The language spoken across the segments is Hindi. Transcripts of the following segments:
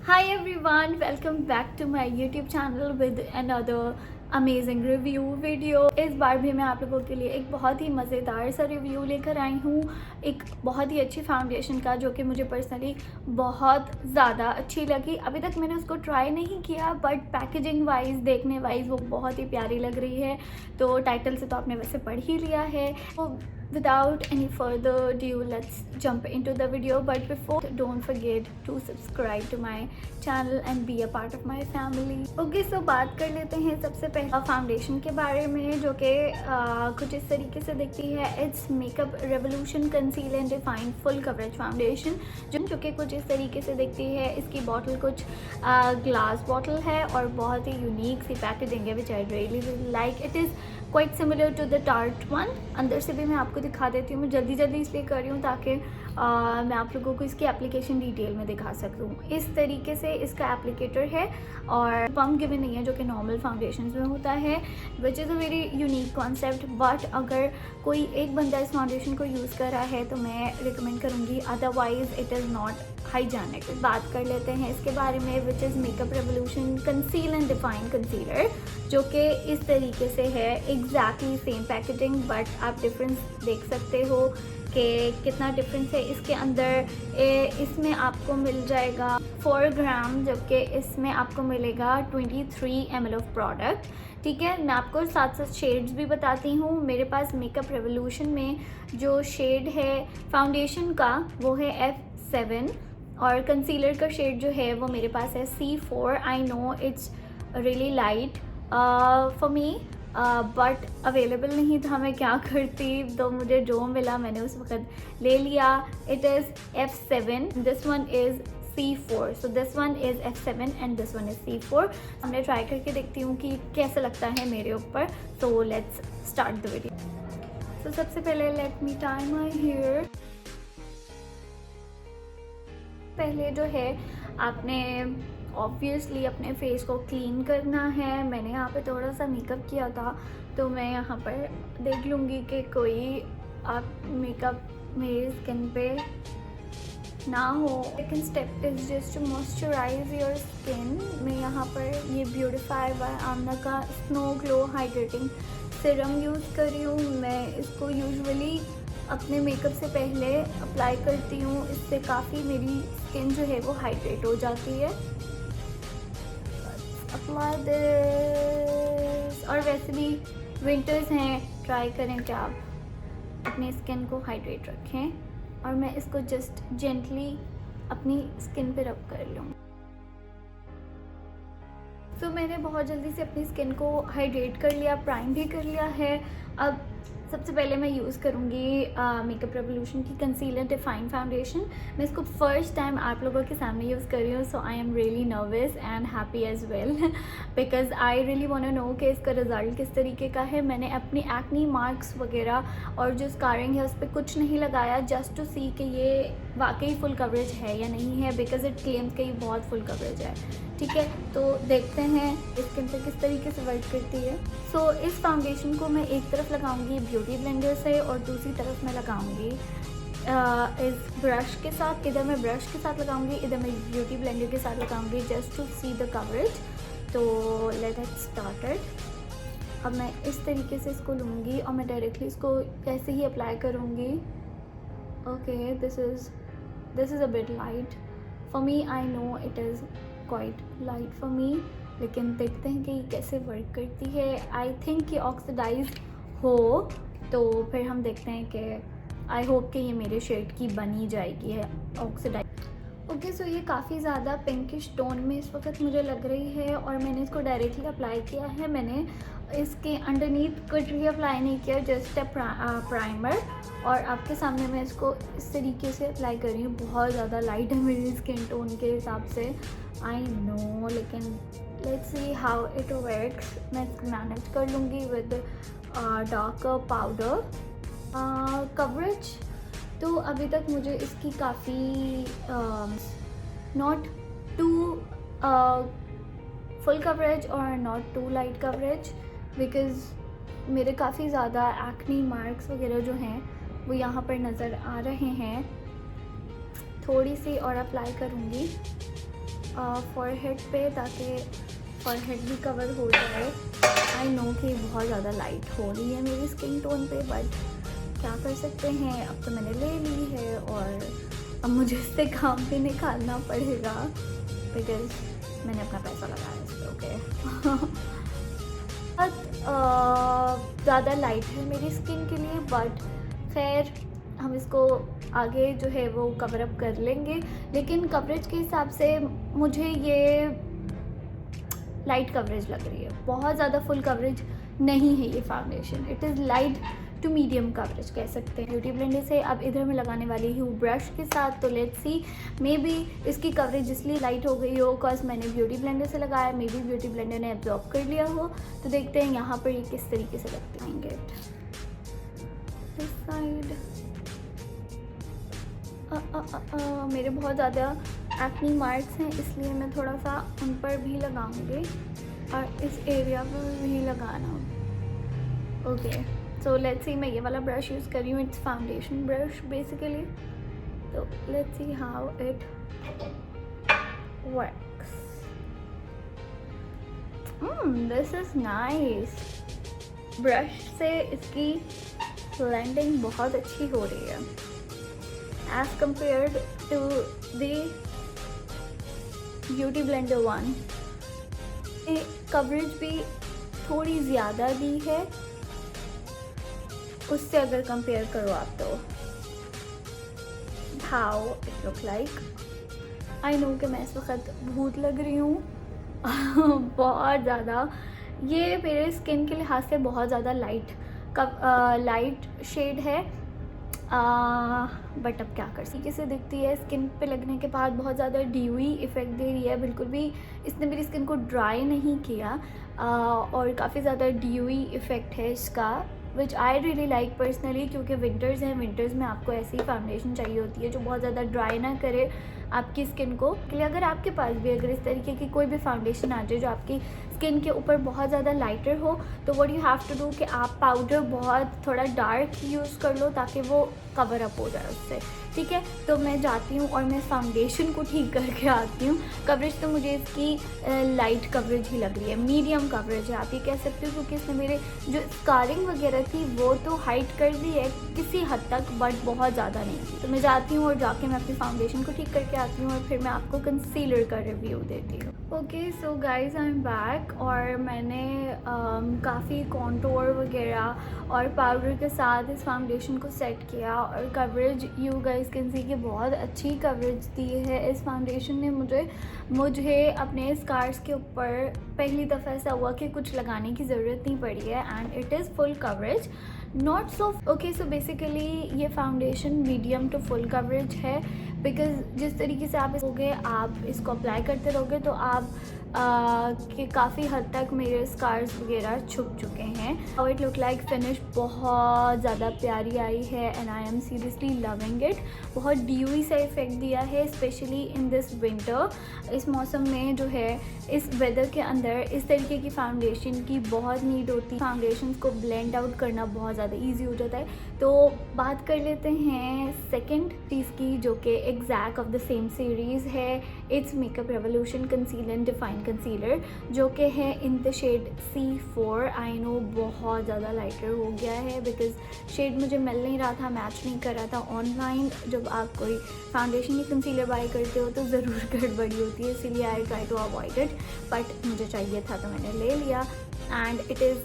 Hi everyone, welcome back to my YouTube channel with another amazing review video. इस बार भी मैं आप लोगों के लिए एक बहुत ही मज़ेदार सा रिव्यू लेकर आई हूँ, एक बहुत ही अच्छी फाउंडेशन का, जो कि मुझे पर्सनली बहुत ज़्यादा अच्छी लगी। अभी तक मैंने उसको ट्राई नहीं किया, बट पैकेजिंग वाइज, देखने वाइज वो बहुत ही प्यारी लग रही है। तो टाइटल से तो आपने वैसे पढ़ ही लिया है। तो without any further ado, let's jump into the video. But before, don't forget to subscribe to my channel and be a part of my family. Okay, so बात कर लेते हैं सबसे पहले फाउंडेशन के बारे में, जो कि कुछ इस तरीके से दिखती है। It's Makeup Revolution Conceal and define full coverage foundation, जो कि कुछ इस तरीके से दिखती है। इसकी बॉटल कुछ ग्लास बॉटल है और बहुत ही यूनिक सी पैकेजिंग है, which I really like. It is quite similar to the tart one. अंदर से भी मैं आपको दिखा देती हूँ। मैं जल्दी इसलिए कर रही हूँ ताकि मैं आप लोगों को इसकी एप्लीकेशन डिटेल में दिखा सकूँ। इस तरीके से इसका एप्लीकेटर है और पम्प गिवन नहीं है, जो कि नॉर्मल फाउंडेशन में होता है, which is a very unique concept. But अगर कोई एक बंदा इस फाउंडेशन को यूज़ कर रहा है तो मैं रिकमेंड करूँगी, otherwise it is not hygienic. बात कर लेते हैं इसके बारे में, which is makeup Revolution Conceal and Define concealer, जो कि इस तरीके से है। एग्जैक्टली सेम पैकेजिंग, बट आप डिफरेंस देख सकते हो कि कितना डिफरेंस है इसके अंदर। इसमें आपको मिल जाएगा 4 ग्राम, जबकि इसमें आपको मिलेगा 23 ml ऑफ प्रोडक्ट। ठीक है, मैं आपको साथ साथ शेड्स भी बताती हूँ। मेरे पास मेकअप रेवोल्यूशन में जो शेड है फाउंडेशन का, वो है F7, और कंसीलर का शेड जो है वो मेरे पास है C4। I no it's really light for me, but available नहीं था, मैं क्या करती। तो मुझे जो मिला मैंने उस वक्त ले लिया। It is F7, this one is C4, so this one is F7 and this one is C4। हमने ट्राई करके देखती हूँ कि कैसा लगता है मेरे ऊपर। So let's start the video. So सबसे पहले let me tie my hair. पहले जो है आपने ऑब्वियसली अपने फेस को क्लीन करना है। मैंने यहाँ पे थोड़ा सा मेकअप किया था, तो मैं यहाँ पर देख लूँगी कि कोई आप मेकअप मेरी स्किन पे ना हो। Second step is just to moisturise your skin. मैं यहाँ पर ये ब्यूटीफाई बाय आमना का snow glow hydrating serum use कर रही हूँ। मैं इसको यूजुअली अपने मेकअप से पहले अप्लाई करती हूँ। इससे काफ़ी मेरी स्किन जो है वो हाइड्रेट हो जाती है। Apply this. और वैसे भी विंटर्स हैं, ट्राई करें कि आप अपनी स्किन को हाइड्रेट रखें। और मैं इसको जस्ट जेंटली अपनी स्किन पे रब कर लूँ। तो मैंने बहुत जल्दी से अपनी स्किन को हाइड्रेट कर लिया, प्राइम भी कर लिया है। अब सबसे पहले मैं यूज़ करूँगी मेकअप रेवोल्यूशन की कंसीलर डिफाइन फाउंडेशन। मैं इसको फर्स्ट टाइम आप लोगों के सामने यूज़ कर रही हूँ, so I am really nervous and happy as well, because I really want to know कि इसका रिज़ल्ट किस तरीके का है। मैंने अपनी एक्नी मार्क्स वगैरह और जो स्कारिंग है उस पर कुछ नहीं लगाया, जस्ट टू सी कि ये वाकई फुल कवरेज है या नहीं है, बिकॉज इट क्लेम्स कि ये बहुत फुल कवरेज है। ठीक है, तो देखते हैं स्किन पे किस तरीके से वर्क करती है। सो इस फाउंडेशन को मैं एक तरफ लगाऊंगी ब्यूटी ब्लेंडर से और दूसरी तरफ मैं लगाऊंगी इस ब्रश के साथ। इधर मैं ब्रश के साथ लगाऊंगी, इधर मैं ब्यूटी ब्लेंडर के साथ लगाऊंगी, just to see the coverage. तो लेट इट स्टार्टेड। अब मैं इस तरीके से इसको लूँगी और मैं डायरेक्टली इसको ऐसे ही अप्लाई करूँगी। Okay, this is a bit light for me. I know it is quite light for me, लेकिन देखते हैं कि ये कैसे वर्क करती है। आई थिंक कि ऑक्सीडाइज हो तो फिर हम देखते हैं कि आई होप कि ये मेरे शेड की बनी जाएगी है ऑक्सीडाइज। ओके, सो ये काफ़ी ज़्यादा पिंकिश टोन में इस वक्त मुझे लग रही है और मैंने इसको डायरेक्टली अप्लाई किया है। मैंने इसके अंडरनीथ कुछ भी अप्लाई नहीं किया, जस्ट प्राइमर। और आपके सामने मैं इसको इस तरीके से अप्लाई कर रही हूँ। बहुत ज़्यादा लाइट है मेरी स्किन टोन के हिसाब से, आई नो, लेकिन let's see how it works. मैं इसको मैनेज कर लूँगी विद डार्कर पाउडर कवरेज। तो अभी तक मुझे इसकी काफ़ी नॉट टू फुल कवरेज और not too light coverage, because मेरे काफ़ी ज़्यादा एक्नी मार्क्स वगैरह जो हैं वो यहाँ पर नज़र आ रहे हैं। थोड़ी सी और अप्लाई करूँगी फॉरहेड पे, ताकि फॉरहेड भी कवर हो जाए। आई नो कि बहुत ज़्यादा लाइट हो रही है मेरी स्किन टोन पे, बट क्या कर सकते हैं, अब तो मैंने ले ली है और अब मुझे इससे काम भी निकालना पड़ेगा बिकॉज मैंने अपना पैसा लगाया इस पर। ओके बहुत ज़्यादा लाइट है मेरी स्किन के लिए, बट खैर हम इसको आगे जो है वो कवर अप कर लेंगे। लेकिन कवरेज के हिसाब से मुझे ये लाइट कवरेज लग रही है, बहुत ज़्यादा फुल कवरेज नहीं है ये foundation. It is light to medium coverage कह सकते हैं। ब्यूटी ब्लेंडर से अब इधर मैं लगाने वाली हूँ ब्रश के साथ, तो लेट्स सी मे बी इसकी कवरेज इसलिए लाइट हो गई हो बिकॉज मैंने ब्यूटी ब्लेंडर से लगाया, मे बी ब्यूटी ब्लेंडर ने एब्जॉर्ब कर लिया हो। तो देखते हैं यहाँ पर ये किस तरीके से लगते हैं। दिस साइड मेरे बहुत ज़्यादा एक्नी मार्क्स हैं, इसलिए मैं थोड़ा सा उन पर भी लगाऊंगी और इस एरिया पर भी लगाना। ओके सो लेट्स सी, मैं ये वाला ब्रश यूज़ कर रही हूँ, इट्स फाउंडेशन ब्रश बेसिकली। तो let's see how it works. This is nice. Brush से इसकी ब्लेंडिंग बहुत अच्छी हो रही है as compared to the beauty blender one। ये कवरेज भी थोड़ी ज़्यादा दी है उससे अगर कंपेयर करो आप, तो how it look like. I know कि मैं इस वक्त भूत लग रही हूँ बहुत ज़्यादा। ये मेरे स्किन के लिहाज से बहुत ज़्यादा लाइट शेड है, बट अब क्या कर सकते से दिखती है। स्किन पे लगने के बाद बहुत ज़्यादा ड्यूई इफ़ेक्ट दे रही है, बिल्कुल भी इसने मेरी स्किन को ड्राई नहीं किया और काफ़ी ज़्यादा ड्यूई इफ़ेक्ट है इसका, विच आई रियली लाइक पर्सनली, क्योंकि विंटर्स हैं, विंटर्स में आपको ऐसी फाउंडेशन चाहिए होती है जो बहुत ज़्यादा ड्राई ना करे आपकी स्किन को। इसलिए अगर आपके पास भी अगर इस तरीके की कोई भी फाउंडेशन आ जाए जो आपकी स्किन के ऊपर बहुत ज़्यादा लाइटर हो, तो what you have to do कि आप पाउडर बहुत थोड़ा डार्क यूज़ कर लो ताकि वो कवर अप हो जाए उससे। ठीक है, तो मैं जाती हूँ और मैं फाउंडेशन को ठीक करके आती हूँ। कवरेज तो मुझे इसकी लाइट कवरेज ही लग रही है, मीडियम कवरेज है आप ये कह सकते हो, क्योंकि इसने मेरे जो स्कारिंग वगैरह थी वो तो हाइड कर दी है किसी हद तक, बट बहुत ज़्यादा नहीं थी। तो मैं जाती हूँ और जाके मैं अपनी फाउंडेशन को ठीक करके आती हूँ और फिर मैं आपको कंसीलर का रिव्यू देती हूँ। Okay so guys I am back, और मैंने काफ़ी कॉन्टोर वगैरह और पाउडर के साथ इस फाउंडेशन को सेट किया, और coverage you guys can see कि बहुत अच्छी कवरेज दी है इस फाउंडेशन ने मुझे अपने स्कार्स के ऊपर पहली दफ़ा ऐसा हुआ कि कुछ लगाने की ज़रूरत नहीं पड़ी है, and it is full coverage not so. Okay so basically ये foundation medium to full coverage है, बिकॉज जिस तरीके से आप इसको अप्लाई करते रहोगे तो आप कि काफ़ी हद तक मेरे स्कार्स वगैरह छुप चुके हैं। और इट लुक लाइक फिनिश बहुत ज़्यादा प्यारी आई है, and I am seriously loving it. बहुत ड्यूई सा इफेक्ट दिया है, स्पेशली इन दिस विंटर। इस मौसम में जो है, इस वेदर के अंदर इस तरीके की फाउंडेशन की बहुत नीड होती है। फाउंडेशन को ब्लेंड आउट करना बहुत ज़्यादा ईजी हो जाता है। तो बात कर लेते हैं सेकेंड चीज़ की, जो कि exact of the same series है, it's Makeup Revolution Conceal and Define concealer, जो कि है in the shade C4। I know बहुत ज़्यादा लाइटर हो गया है, बिकॉज शेड मुझे मिल नहीं रहा था, मैच नहीं कर रहा था ऑनलाइन। जब आप कोई फाउंडेशन या कंसीलर बाय करते हो तो ज़रूर गड़बड़ी होती है, इसीलिए I try to avoid it, but मुझे चाहिए था तो मैंने ले लिया। And it is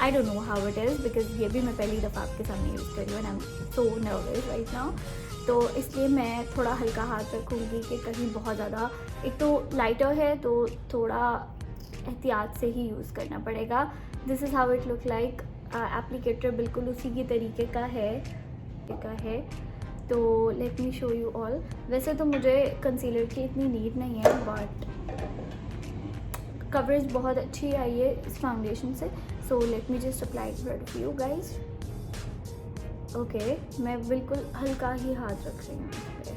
I don't know how it is, because ये भी मैं पहली दफ़ा आपके सामने यूज़ कर रही हूँ, and I am so nervous right now. तो इसलिए मैं थोड़ा हल्का हाथ रखूँगी कि कहीं बहुत ज़्यादा, एक तो लाइटर है तो थोड़ा एहतियात से ही यूज़ करना पड़ेगा। This is how it look like. Applicator बिल्कुल उसी के तरीके का है। तो let me show you all. वैसे तो मुझे कंसीलर की इतनी नीड नहीं है, बट कवरेज बहुत अच्छी आई है इस फाउंडेशन से। So let me just apply it for you guys. Okay, मैं बिल्कुल हल्का ही हाथ रख रही हूँ इस पे।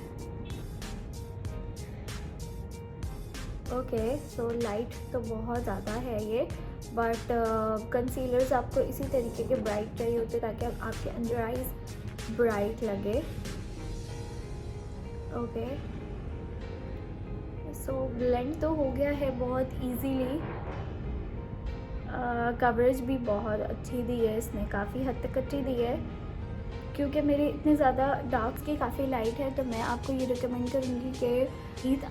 ओके सो लाइट तो बहुत ज़्यादा है ये, बट कंसीलर्स आपको इसी तरीके के ब्राइट चाहिए होते ताकि आपके अंडर आइज ब्राइट लगे। ओके सो ब्लेंड तो हो गया है बहुत इजीली। कवरेज भी बहुत अच्छी दी है इसने, काफ़ी हद तक अच्छी दी है। क्योंकि मेरे इतने ज़्यादा डार्क्स की काफ़ी लाइट है, तो मैं आपको ये रिकमेंड करूँगी कि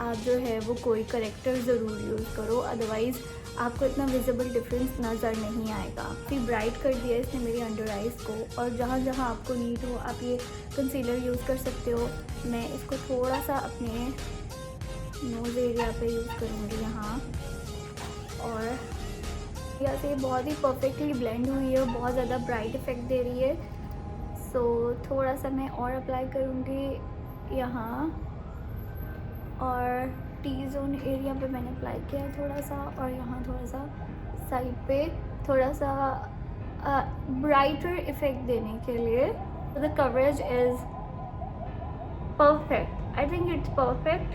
आप जो है वो कोई करेक्टर ज़रूर यूज़ करो, अदरवाइज़ आपको इतना विजिबल डिफरेंस नज़र नहीं आएगा। फिर ब्राइट कर दिया इसने मेरी अंडर आइज़ को, और जहाँ जहाँ आपको नीड हो आप ये कंसीलर यूज़ कर सकते हो। मैं इसको थोड़ा सा अपने नोज़ एरिया पे यूज़ करूँगी यहाँ, और यहाँ से बहुत ही परफेक्टली ब्लेंड हुई है, बहुत ज़्यादा ब्राइट इफेक्ट दे रही है। सो थोड़ा सा मैं और अप्लाई करूँगी यहाँ, और टी जोन एरिया पे मैंने अप्लाई किया है थोड़ा सा, और यहाँ थोड़ा सा साइड पे थोड़ा सा ब्राइटर इफेक्ट देने के लिए। The coverage is perfect, I think it's perfect.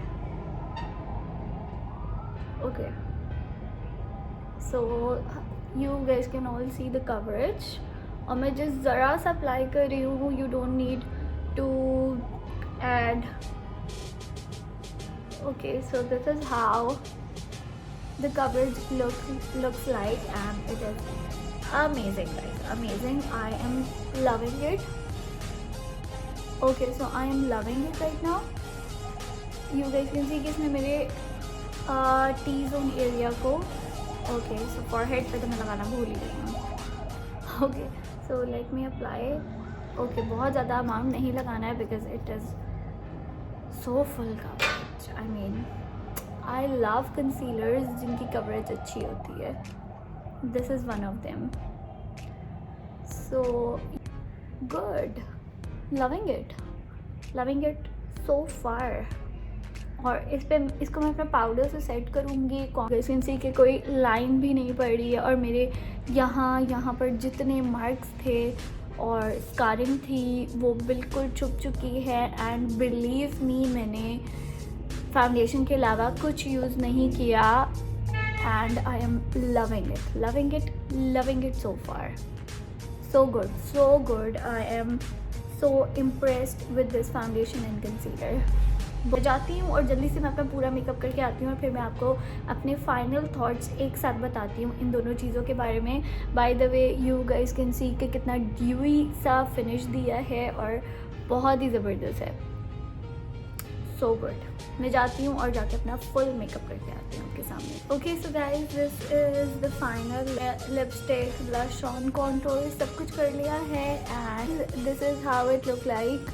Okay, so you guys can all see the coverage, और मैं जस्ट ज़रा सा अप्लाई कर रही हूँ। You don't need to add. Okay, so this is how the coverage looks like, and it is amazing guys, amazing. I am loving it. Okay, so I am loving it right now. You guys can see कि इसमें मेरे T zone area को, okay, so forehead पे तो मैं लगाना भूल ही गई हूँ। Okay, so let me apply. Okay, बहुत ज़्यादा अमाउंट नहीं लगाना है because it is so full coverage. I mean, I love concealers जिनकी कवरेज अच्छी होती है. This is one of them. So good, loving it so far. और इसको मैं अपने पाउडर से सेट करूँगी. कंसिस्टेंसी के कोई लाइन भी नहीं पड़ रही है, और मेरे यहाँ पर जितने मार्क्स थे और स्कारिंग थी वो बिल्कुल छुप चुकी है. एंड बिलीव मी, मैंने फाउंडेशन के अलावा कुछ यूज़ नहीं किया, and I am loving it so far. So good. I am so impressed with this foundation and concealer. जाती हूँ और जल्दी से मैं अपना पूरा मेकअप करके आती हूँ, और फिर मैं आपको अपने फाइनल थॉट्स एक साथ बताती हूँ इन दोनों चीज़ों के बारे में. By the way, you guys can see कि कितना ड्यूई सा फिनिश दिया है, और बहुत ही ज़बरदस्त है. So good. मैं जाती हूँ और जाके अपना फुल मेकअप करके आती हूँ आपके सामने. Okay, so guys, this is the final lipstick, blush on, contour सब कुछ कर लिया है, and this is how it look like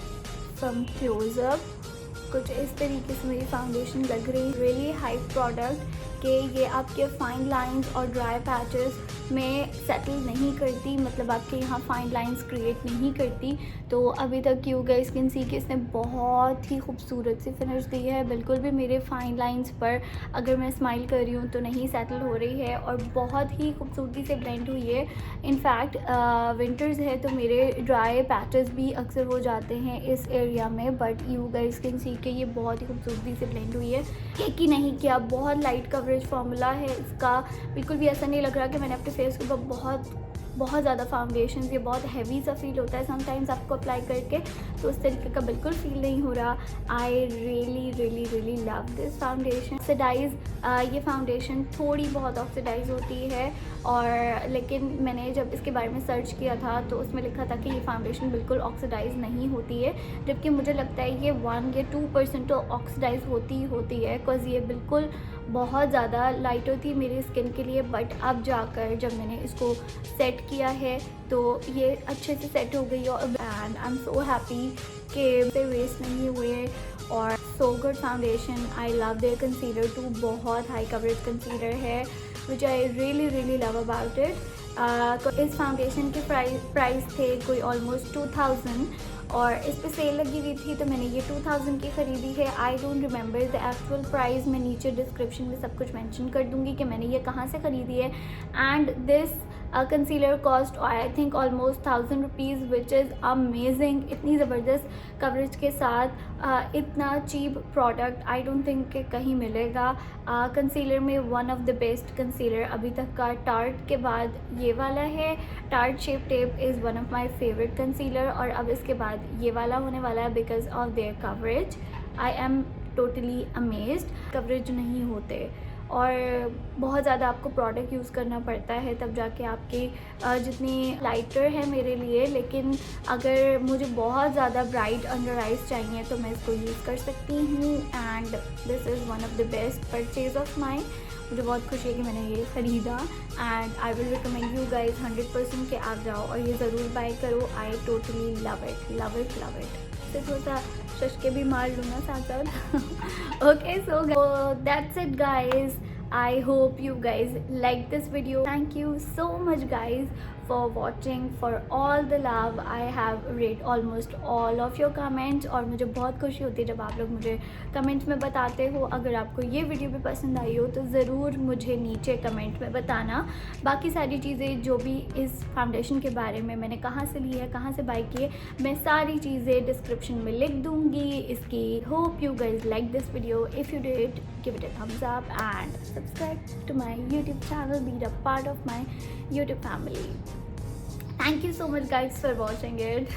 from close up. कुछ इस तरीके से मेरी फाउंडेशन लग रही. रियली हाई प्रोडक्ट कि ये आपके फाइन लाइंस और ड्राई पैचेस में सेटल नहीं करती, मतलब आपके यहाँ फाइन लाइंस क्रिएट नहीं करती. तो अभी तक यू गाइस कैन सी कि इसने बहुत ही खूबसूरत सी फिनिश दी है. बिल्कुल भी मेरे फाइन लाइंस पर अगर मैं स्माइल कर रही हूँ तो नहीं सेटल हो रही है, और बहुत ही खूबसूरती से ब्लेंड हुई है. इनफैक्ट विंटर्स है तो मेरे ड्राई पैचेस भी अक्सर हो जाते हैं इस एरिया में, but you guys can see कि ये बहुत ही खूबसूरती से ब्लेंड हुई है. एक ही नहीं किया, बहुत लाइट कवरेज फार्मूला है इसका. बिल्कुल भी ऐसा नहीं लग रहा कि मैंने अपने फेस के ऊपर बहुत ज़्यादा फाउंडेशन, ये बहुत हैवी सा फील होता है समटाइम्स आपको अप्लाई करके, तो उस तरीके का बिल्कुल फील नहीं हो रहा. I really love this foundation. Oxidise, ये फाउंडेशन थोड़ी बहुत ऑक्सीडाइज होती है, और लेकिन मैंने जब इसके बारे में सर्च किया था तो उसमें लिखा था कि ये फाउंडेशन बिल्कुल ऑक्सीडाइज नहीं होती है, जबकि मुझे लगता है ये 1 या 2% तो ऑक्सीडाइज होती है, बिकॉज ये बिल्कुल बहुत ज़्यादा लाइट होती है मेरी स्किन के लिए. बट अब जाकर जब मैंने इसको सेट किया है तो ये अच्छे से सेट हो गई, और and I am so happy कि वेस्ट नहीं हुए. और so good foundation. I love their concealer too. बहुत हाई कवरेज कंसीलर है, which I really love about it. तो इस फाउंडेशन के प्राइस थे कोई ऑलमोस्ट 2000, और इस पे सेल लगी हुई थी तो मैंने ये 2000 की ख़रीदी है. I don't remember the actual price. मैं नीचे डिस्क्रिप्शन में सब कुछ मेंशन कर दूंगी कि मैंने ये कहाँ से ख़रीदी है. And this concealer cost I think almost 1000 rupees, which is amazing. इतनी ज़बरदस्त कवरेज के साथ इतना cheap product I don't think कि कहीं मिलेगा. कंसीलर में one of the best concealer अभी तक का टार्ट के बाद ये वाला है. Tarte shape tape is one of my favourite concealer, और अब इसके बाद ये वाला होने वाला है because of their coverage. I am totally amazed. Coverage नहीं होते और बहुत ज़्यादा आपको प्रोडक्ट यूज़ करना पड़ता है तब जाके आपकी जितनी लाइटर है मेरे लिए। लेकिन अगर मुझे बहुत ज़्यादा ब्राइट अंडर आइज चाहिए तो मैं इसको यूज़ कर सकती हूँ and this is one of the best purchase of mine. मुझे बहुत खुशी है कि मैंने ये ख़रीदा and I will recommend you guys 100% के आप जाओ और ये ज़रूर बाय करो। I totally love it, love it, love it. से थोड़ा सा शश के भी मार लूँगा साथ साथ। Okay, so that's it guys. I hope you guys like this video. Thank you so much guys for watching, for all the love. I have read almost all of your comments और मुझे बहुत खुशी होती है जब आप लोग मुझे कमेंट्स में बताते हो। अगर आपको ये वीडियो भी पसंद आई हो तो ज़रूर मुझे नीचे कमेंट में बताना। बाकी सारी चीज़ें जो भी इस फाउंडेशन के बारे में मैंने कहाँ से ली है, कहाँ से बाय की है, मैं सारी चीज़ें डिस्क्रिप्शन में लिख दूँगी इसकी। Hope you guys like this video. If you did, give it a thumbs up and subscribe to my YouTube channel, be a part of my YouTube family. Thank you so much guys for watching it.